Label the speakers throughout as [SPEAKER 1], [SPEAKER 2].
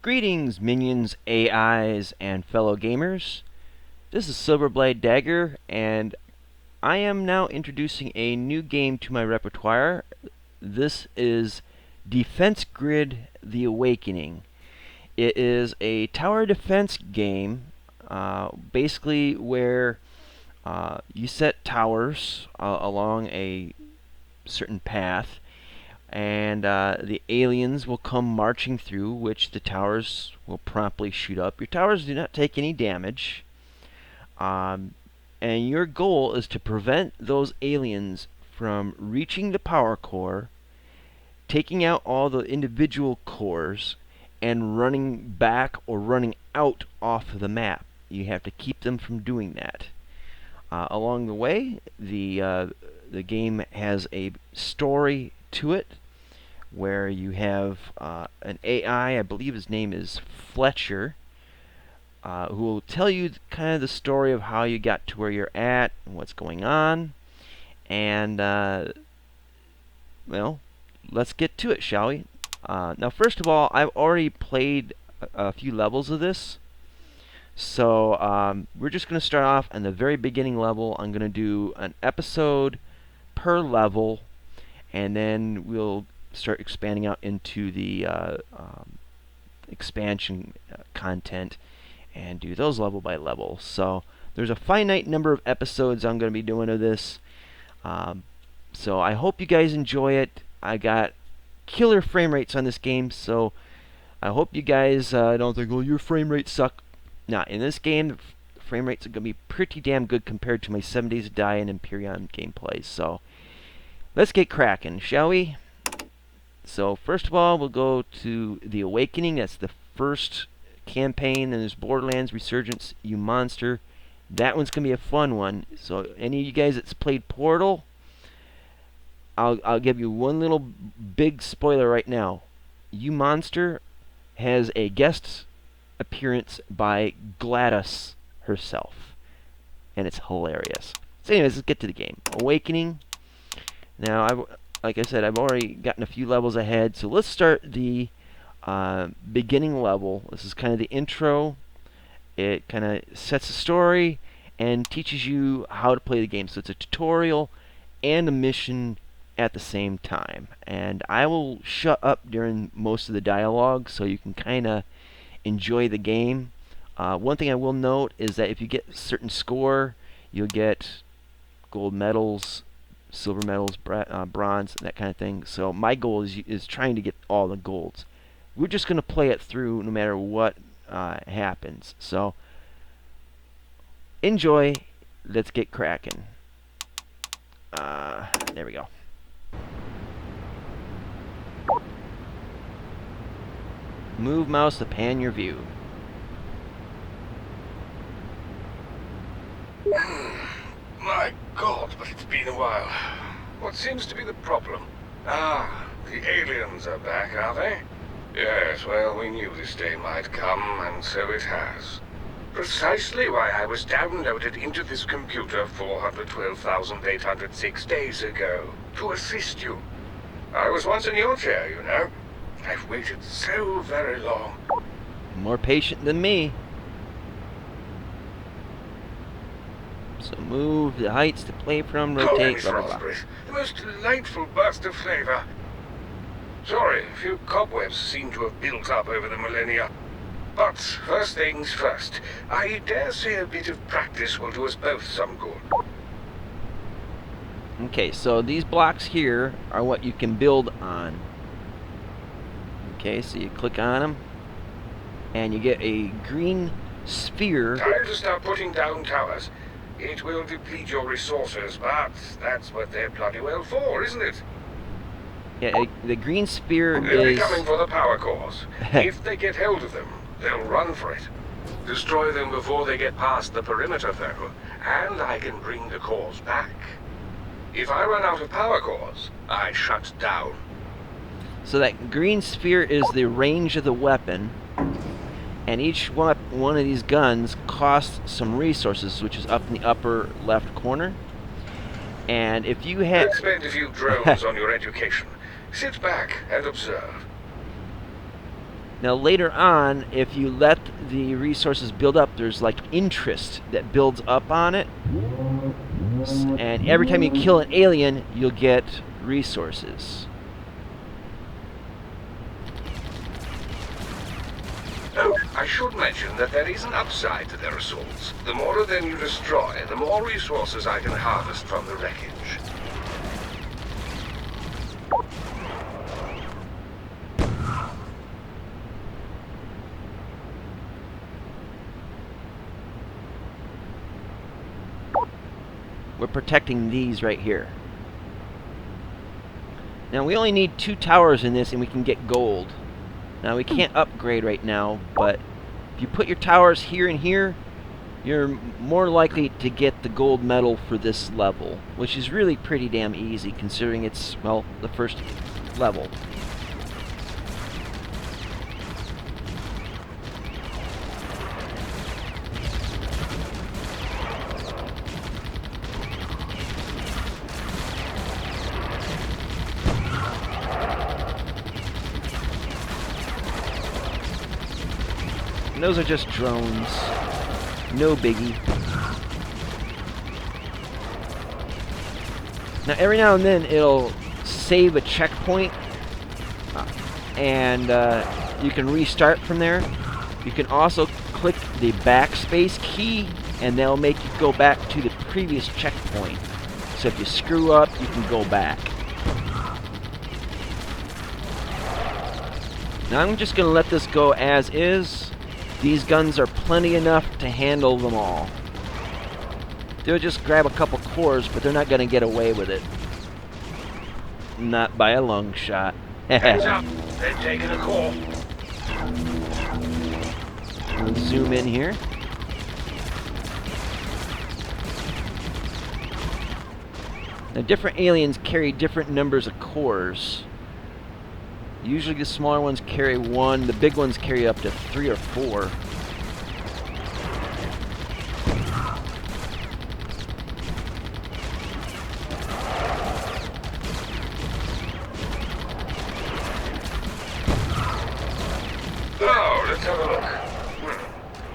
[SPEAKER 1] Greetings, minions, AIs, and fellow gamers. This is Silverblade Dagger, and I am now introducing a new game to my repertoire. This is Defense Grid: The Awakening. It is a tower defense game, basically where you set towers along a certain path, and the aliens will come marching through, which the towers will promptly shoot up. Your towers do not take any damage, um, and your goal is to prevent those aliens from reaching the power core, taking out all the individual cores, and running back or running out off of the map. You have to keep them from doing that. Along the way, the game has a story to it, where you have an AI, I believe his name is Fletcher, who will tell you kind of the story of how you got to where you're at and what's going on. And, well, let's get to it, shall we? Now, first of all, I've already played a few levels of this. So we're just going to start off on the very beginning level. I'm going to do an episode per level, and then we'll start expanding out into the expansion content and do those level by level. So there's a finite number of episodes I'm going to be doing of this. So I hope you guys enjoy it. I got killer frame rates on this game, so I hope you guys don't think, well, your frame rates suck. Now, in this game, the frame rates are going to be pretty damn good compared to my 7 Days to Die and Empyrean gameplay. So let's get cracking, shall we? So first of all, we'll go to The Awakening. That's the first campaign, and there's Borderlands Resurgence, You Monster. That one's going to be a fun one. So any of you guys that's played Portal, I'll give you one little big spoiler right now. You Monster has a guest appearance by GLaDOS herself, and it's hilarious. So anyways, let's get to the game. Awakening. Now, like I said, I've already gotten a few levels ahead, so let's start the beginning level. This is kind of the intro. It kind of sets the story and teaches you how to play the game. So it's a tutorial and a mission at the same time. And I will shut up during most of the dialogue so you can kind of enjoy the game. One thing I will note is that if you get a certain score, you'll get gold medals, silver medals, bronze, that kind of thing. So my goal is trying to get all the golds. We're just going to play it through no matter what happens. So enjoy. Let's get cracking. There we go. Move mouse to pan your view.
[SPEAKER 2] My God, but it's been a while. What seems to be the problem? Ah, the aliens are back, are they? Yes, well, we knew this day might come, and so it has. Precisely why I was downloaded into this computer 412,806 days ago, to assist you. I was once in your chair, you know. I've waited so very long.
[SPEAKER 1] More patient than me. So move the heights to play from, rotate, blah, blah, blah.
[SPEAKER 2] Raspberries, the most delightful burst of flavor. Sorry, a few cobwebs seem to have built up over the millennia. But first things first, I dare say a bit of practice will do us both some good.
[SPEAKER 1] Okay, so these blocks here are what you can build on. Okay, so you click on them, and you get a green sphere.
[SPEAKER 2] Time to start putting down towers. It will deplete your resources, but that's what they're bloody well for, isn't it?
[SPEAKER 1] Yeah, the green sphere
[SPEAKER 2] They'll be
[SPEAKER 1] is...
[SPEAKER 2] coming for the power cores. If they get hold of them, they'll run for it. Destroy them before they get past the perimeter, though, and I can bring the cores back. If I run out of power cores, I shut down.
[SPEAKER 1] So that green sphere is the range of the weapon, and each one of these guns costs some resources, which is up in the upper left corner. And if you have...
[SPEAKER 2] Let's spend a few drones on your education. Sit back and observe.
[SPEAKER 1] Now later on, if you let the resources build up, there's like interest that builds up on it. And every time you kill an alien, you'll get resources.
[SPEAKER 2] Oh, I should mention that there is an upside to their assaults. The more of them you destroy, the more resources I can harvest from the wreckage.
[SPEAKER 1] We're protecting these right here. Now we only need 2 towers in this and we can get gold. Now we can't upgrade right now, but if you put your towers here and here, you're more likely to get the gold medal for this level, which is really pretty damn easy considering it's, well, the first level. And those are just drones. No biggie. Now every now and then it'll save a checkpoint and you can restart from there. You can also click the backspace key and that'll make you go back to the previous checkpoint. So if you screw up, you can go back. Now I'm just going to let this go as is. These guns are plenty enough to handle them all. They'll just grab a couple cores, but they're not going to get away with it. Not by a long shot.
[SPEAKER 2] Heads up, they're taking a call.
[SPEAKER 1] We'll zoom in here. Now different aliens carry different numbers of cores. Usually the smaller ones carry 1, the big ones carry up to 3 or 4.
[SPEAKER 2] Oh, let's have a look.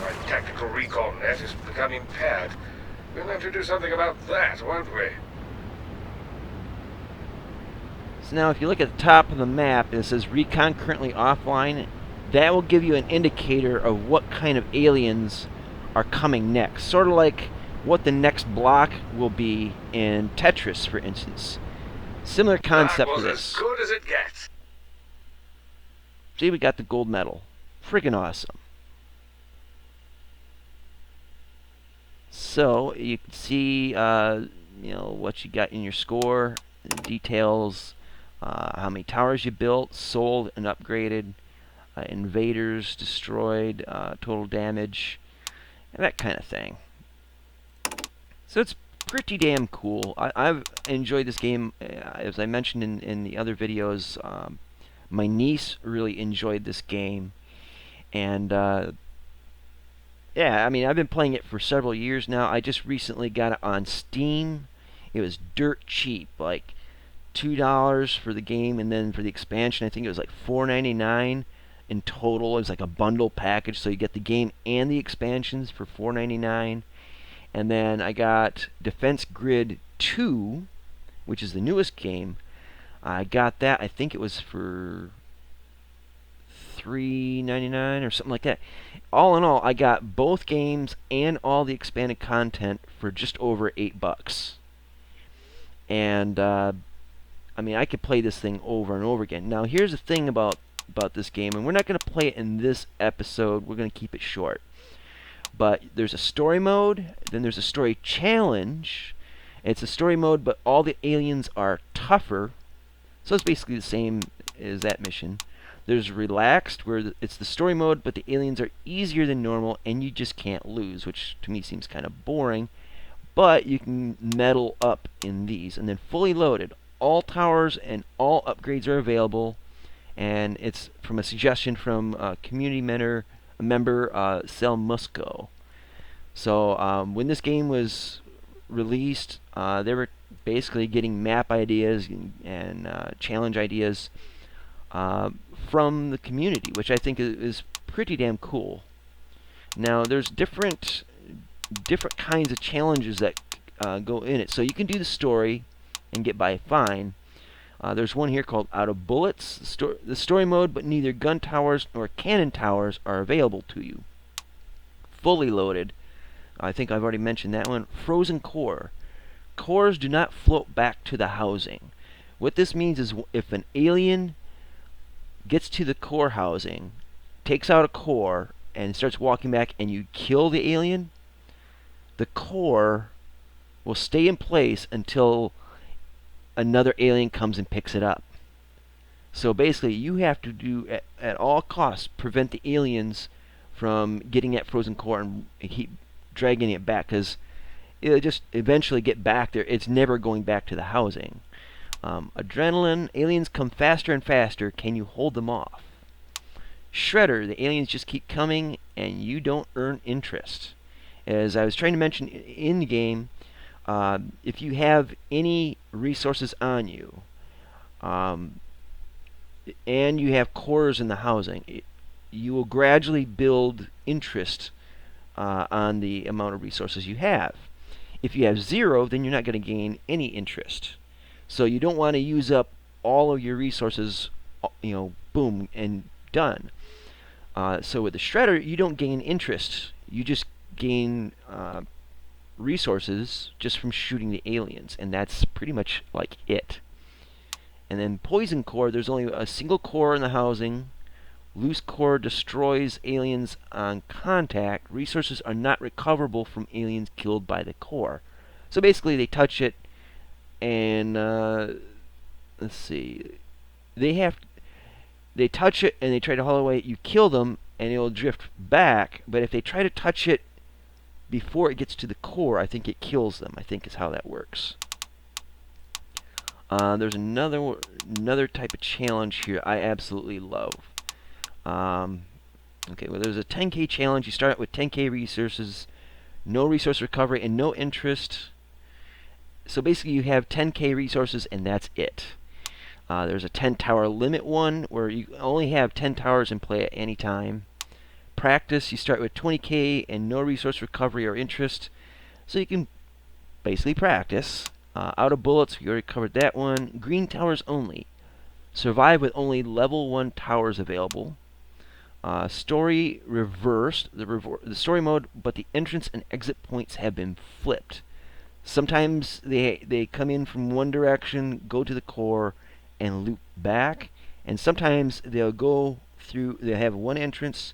[SPEAKER 2] My tactical recall net has become impaired. We'll have to do something about that, won't we?
[SPEAKER 1] So now if you look at the top of the map and it says recon currently offline, that will give you an indicator of what kind of aliens are coming next. Sort of like what the next block will be in Tetris, for instance. Similar concept
[SPEAKER 2] That
[SPEAKER 1] to
[SPEAKER 2] was
[SPEAKER 1] this.
[SPEAKER 2] as good as it gets.
[SPEAKER 1] See, we got the gold medal. Friggin' awesome. So you can see, what you got in your score, the details, how many towers you built, sold and upgraded, invaders destroyed, total damage, and that kind of thing. So it's pretty damn cool. I've enjoyed this game. As I mentioned in the other videos, my niece really enjoyed this game. And yeah, I mean, I've been playing it for several years now. I just recently got it on Steam. It was dirt cheap, like $2 for the game, and then for the expansion, I think it was like $4.99 in total. It was like a bundle package, so you get the game and the expansions for $4.99. And then I got Defense Grid 2, which is the newest game. I got that, I think it was for $3.99 or something like that. All in all, I got both games and all the expanded content for just over $8. And I mean, I could play this thing over and over again. Now, here's the thing about this game, and we're not going to play it in this episode. We're going to keep it short. But there's a story mode, then there's a story challenge. It's a story mode, but all the aliens are tougher. So it's basically the same as that mission. There's relaxed, where it's the story mode, but the aliens are easier than normal, and you just can't lose, which to me seems kind of boring. But you can medal up in these. And then fully loaded, all towers and all upgrades are available. And it's from a suggestion from community member Sel Musco. So when this game was released, they were basically getting map ideas and challenge ideas uh, from the community, which I think is pretty damn cool. Now, there's different kinds of challenges that go in it. So you can do the story and get by fine. There's one here called Out of Bullets, the story mode, but neither gun towers nor cannon towers are available to you. Fully loaded. I think I've already mentioned that one. Frozen core. Cores do not float back to the housing. What this means is if an alien gets to the core housing, takes out a core, and starts walking back, and you kill the alien, the core will stay in place until another alien comes and picks it up. So basically, you have to do at all costs prevent the aliens from getting that frozen core and keep dragging it back, because it'll just eventually get back there. It's never going back to the housing. Adrenaline. Aliens come faster and faster. Can you hold them off? Shredder. The aliens just keep coming, and you don't earn interest. As I was trying to mention in the game, if you have any resources on you, and you have cores in the housing, you will gradually build interest on the amount of resources you have. If you have 0, then you're not going to gain any interest. So you don't want to use up all of your resources, boom, and done. So with the shredder, you don't gain interest. You just gain resources just from shooting the aliens, and that's pretty much like it. And then poison core, there's only a single core in the housing. Loose core destroys aliens on contact. Resources are not recoverable from aliens killed by the core. So basically, they touch it, and let's see, they touch it and they try to haul away. You kill them, and it'll drift back. But if they try to touch it before it gets to the core, I think it kills them. I think is how that works. There's another type of challenge here I absolutely love. Okay, well, there's a 10K challenge. You start out with 10K resources, no resource recovery, and no interest. So basically, you have 10K resources, and that's it. There's a 10 tower limit one, where you only have 10 towers in play at any time. Practice, you start with 20K and no resource recovery or interest, so you can basically practice. Out of bullets, we already covered that one. Green towers only. Survive with only level 1 towers available. Story reversed, the story mode, but the entrance and exit points have been flipped. Sometimes they come in from one direction, go to the core, and loop back. And sometimes they'll have one entrance,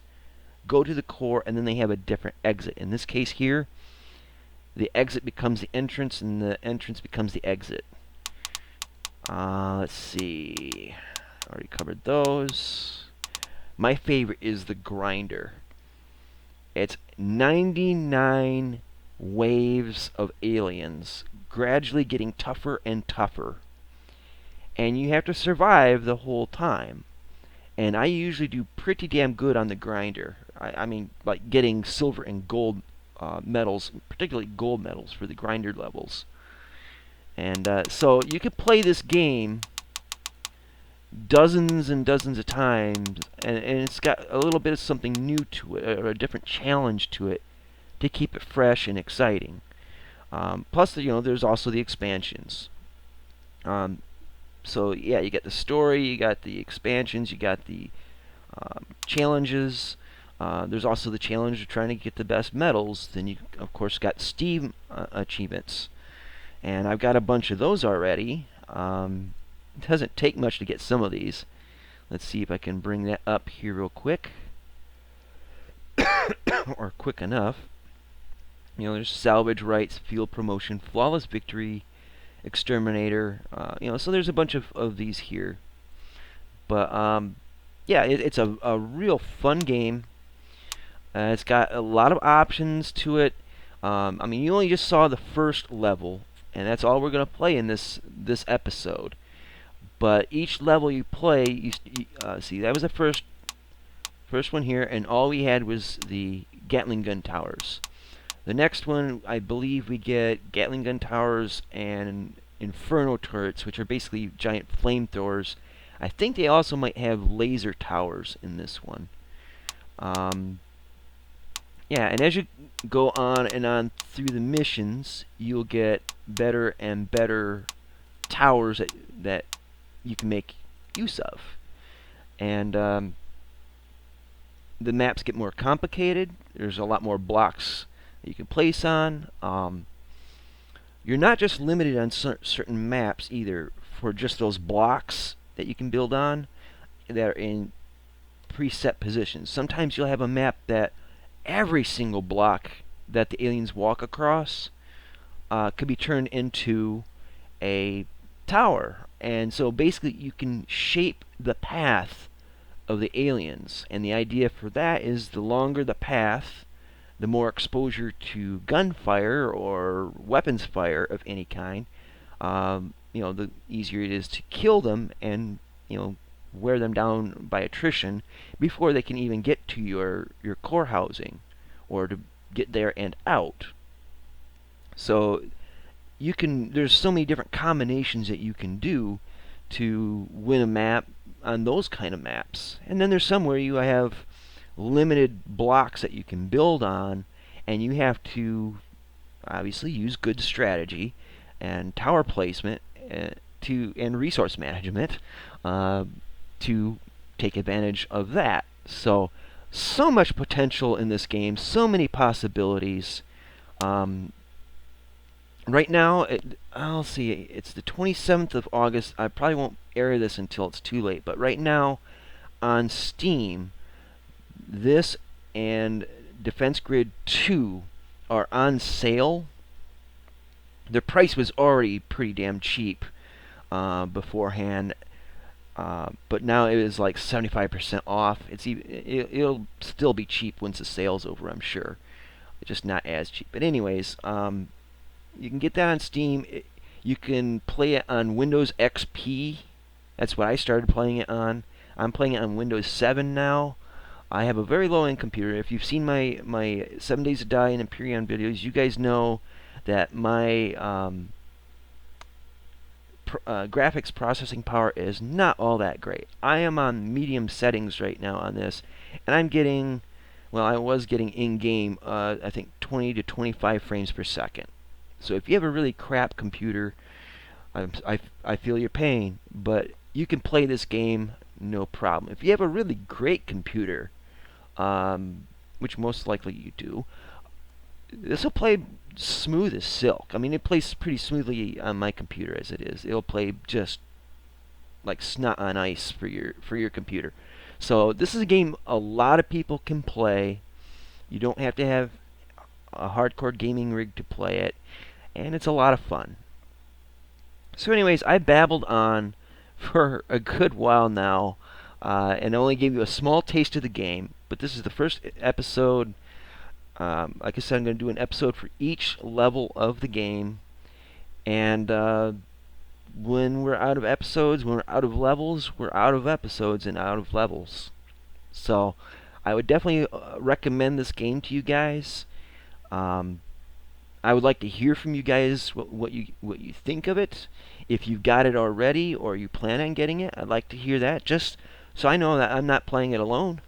[SPEAKER 1] go to the core, and then they have a different exit. In this case here, the exit becomes the entrance, and the entrance becomes the exit. Let's see. Already covered those. My favorite is the grinder. It's 99 waves of aliens, gradually getting tougher and tougher. And you have to survive the whole time. And I usually do pretty damn good on the grinder. I mean, like getting silver and gold medals, particularly gold medals for the grinder levels. And so you could play this game dozens and dozens of times, and it's got a little bit of something new to it, or a different challenge to it, to keep it fresh and exciting. Plus, there's also the expansions. So yeah, you got the story, you got the expansions, you got the challenges. There's also the challenge of trying to get the best medals. Then you, of course, got Steam achievements, and I've got a bunch of those already. It doesn't take much to get some of these. Let's see if I can bring that up here real quick, or quick enough. There's salvage rights, field promotion, flawless victory, exterminator. So there's a bunch of these here. But yeah, it's a real fun game. It's got a lot of options to it. I mean, you only just saw the first level, and that's all we're going to play in this episode. But each level you play, you see, that was the first one here, and all we had was the Gatling gun towers. The next one, I believe we get Gatling gun towers and Inferno turrets, which are basically giant flamethrowers. I think they also might have laser towers in this one. Um, yeah, and as you go on and on through the missions, you'll get better and better towers that you can make use of. And the maps get more complicated. There's a lot more blocks that you can place on. You're not just limited on certain maps either for just those blocks that you can build on that are in preset positions. Sometimes you'll have a map that every single block that the aliens walk across could be turned into a tower. And so basically you can shape the path of the aliens. And the idea for that is the longer the path, the more exposure to gunfire or weapons fire of any kind, the easier it is to kill them and, wear them down by attrition before they can even get to your core housing or to get there and out. So there's so many different combinations that you can do to win a map on those kind of maps. And then there's some where you have limited blocks that you can build on, and you have to obviously use good strategy and tower placement and resource management to take advantage of that. So much potential in this game, so many possibilities. Right now, I'll see, it's the 27th of August. I probably won't air this until it's too late, but right now on Steam, this and Defense Grid 2 are on sale. Their price was already pretty damn cheap beforehand, but now it is like 75% off. It'll still be cheap once the sale's over, I'm sure. It's just not as cheap. But anyways, you can get that on Steam. You can play it on Windows XP. That's what I started playing it on. I'm playing it on Windows 7 now. I have a very low-end computer. If you've seen my 7 Days to Die and Empyrean videos, you guys know that my graphics processing power is not all that great. I am on medium settings right now on this, and I'm getting, well, I was getting in-game, I think 20 to 25 frames per second. So if you have a really crap computer, I feel your pain, but you can play this game no problem. If you have a really great computer, which most likely you do, this will play smooth as silk. I mean, it plays pretty smoothly on my computer as it is. It'll play just like snot on ice for your computer. So this is a game a lot of people can play. You don't have to have a hardcore gaming rig to play it, and it's a lot of fun. So anyways, I babbled on for a good while now, and only gave you a small taste of the game, but this is the first episode. Like I said, I'm going to do an episode for each level of the game, and when we're out of episodes, when we're out of levels, we're out of episodes and out of levels. So I would definitely recommend this game to you guys. I would like to hear from you guys what you think of it. If you've got it already or you plan on getting it, I'd like to hear that, just so I know that I'm not playing it alone.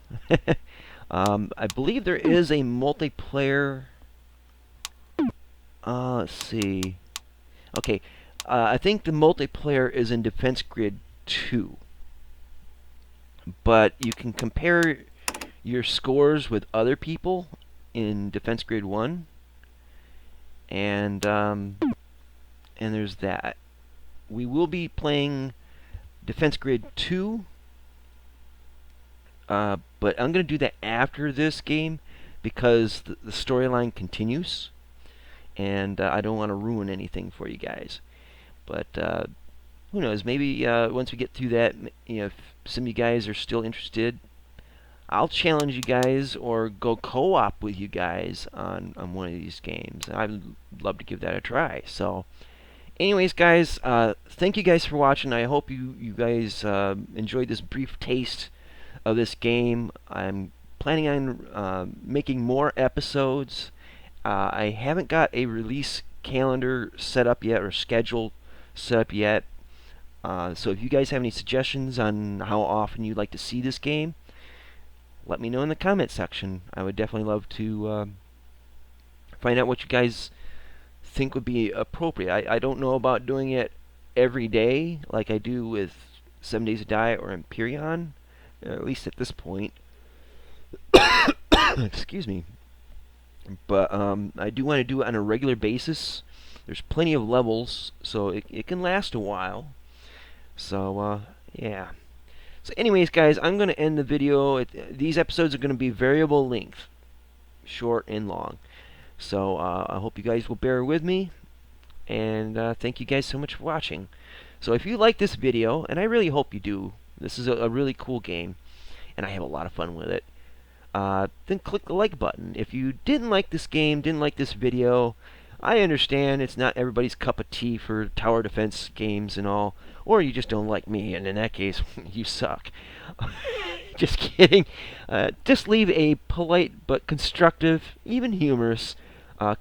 [SPEAKER 1] I believe there is a multiplayer. Let's see. Okay, I think the multiplayer is in Defense Grid 2. But you can compare your scores with other people in Defense Grid 1. And there's that. We will be playing Defense Grid 2. But I'm going to do that after this game because the storyline continues, and I don't want to ruin anything for you guys. But who knows? Maybe once we get through that, if some of you guys are still interested, I'll challenge you guys or go co-op with you guys on one of these games. I'd love to give that a try. So, anyways, guys, thank you guys for watching. I hope you guys enjoyed this brief taste of this game. I'm planning on making more episodes. I haven't got a release calendar set up yet or schedule set up yet. So if you guys have any suggestions on how often you'd like to see this game, let me know in the comment section. I would definitely love to find out what you guys think would be appropriate. I don't know about doing it every day like I do with 7 Days to Die or Empyrean, at least at this point. Excuse me. But I do want to do it on a regular basis. There's plenty of levels, so it can last a while. So, yeah. So anyways, guys, I'm going to end the video. These episodes are going to be variable length, short and long. So I hope you guys will bear with me, and thank you guys so much for watching. So if you like this video, and I really hope you do, this is a really cool game, and I have a lot of fun with it, then click the like button. If you didn't like this game, didn't like this video, I understand it's not everybody's cup of tea for tower defense games and all, or you just don't like me, and in that case, you suck. Just kidding. Just leave a polite but constructive, even humorous,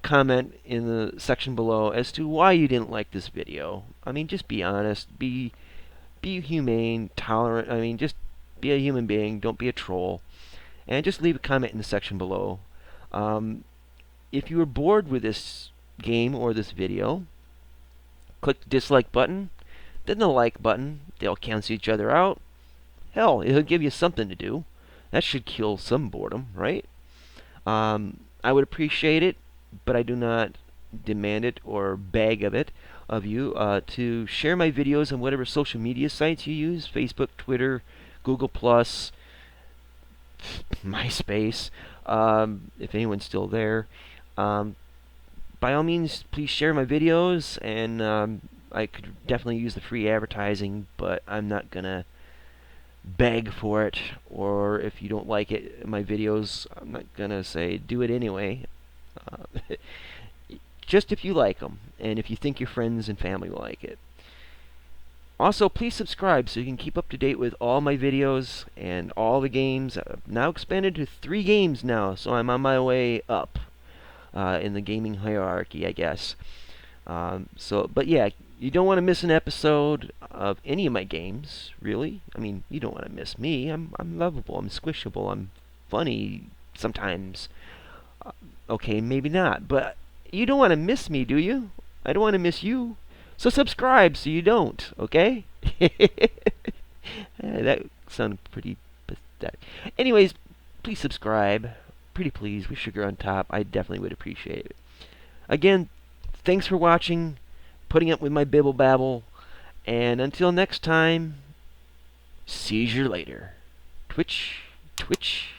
[SPEAKER 1] comment in the section below as to why you didn't like this video. I mean, just be honest, be humane, tolerant. I mean, just be a human being. Don't be a troll. And just leave a comment in the section below. If you were bored with this game or this video, click the dislike button, then the like button. They'll cancel each other out. Hell, it'll give you something to do. That should kill some boredom, right? I would appreciate it, but I do not demand it or beg of you to share my videos on whatever social media sites you use: Facebook, Twitter, Google Plus, MySpace, if anyone's still there. By all means, please share my videos, and I could definitely use the free advertising, but I'm not gonna beg for it, or if you don't like it, my videos, I'm not gonna say do it anyway. Uh, just if you like them, and if you think your friends and family will like it. Also, please subscribe so you can keep up to date with all my videos and all the games. I've now expanded to 3 games now, so I'm on my way up in the gaming hierarchy, I guess. But yeah, you don't want to miss an episode of any of my games, really. I mean, you don't want to miss me. I'm lovable. I'm squishable. I'm funny sometimes. Okay, maybe not, but you don't want to miss me, do you? I don't want to miss you. So subscribe so you don't, okay? That sounded pretty pathetic. Anyways, please subscribe. Pretty please, with sugar on top. I definitely would appreciate it. Again, thanks for watching, putting up with my bibble babble, and until next time, see you later. Twitch, twitch.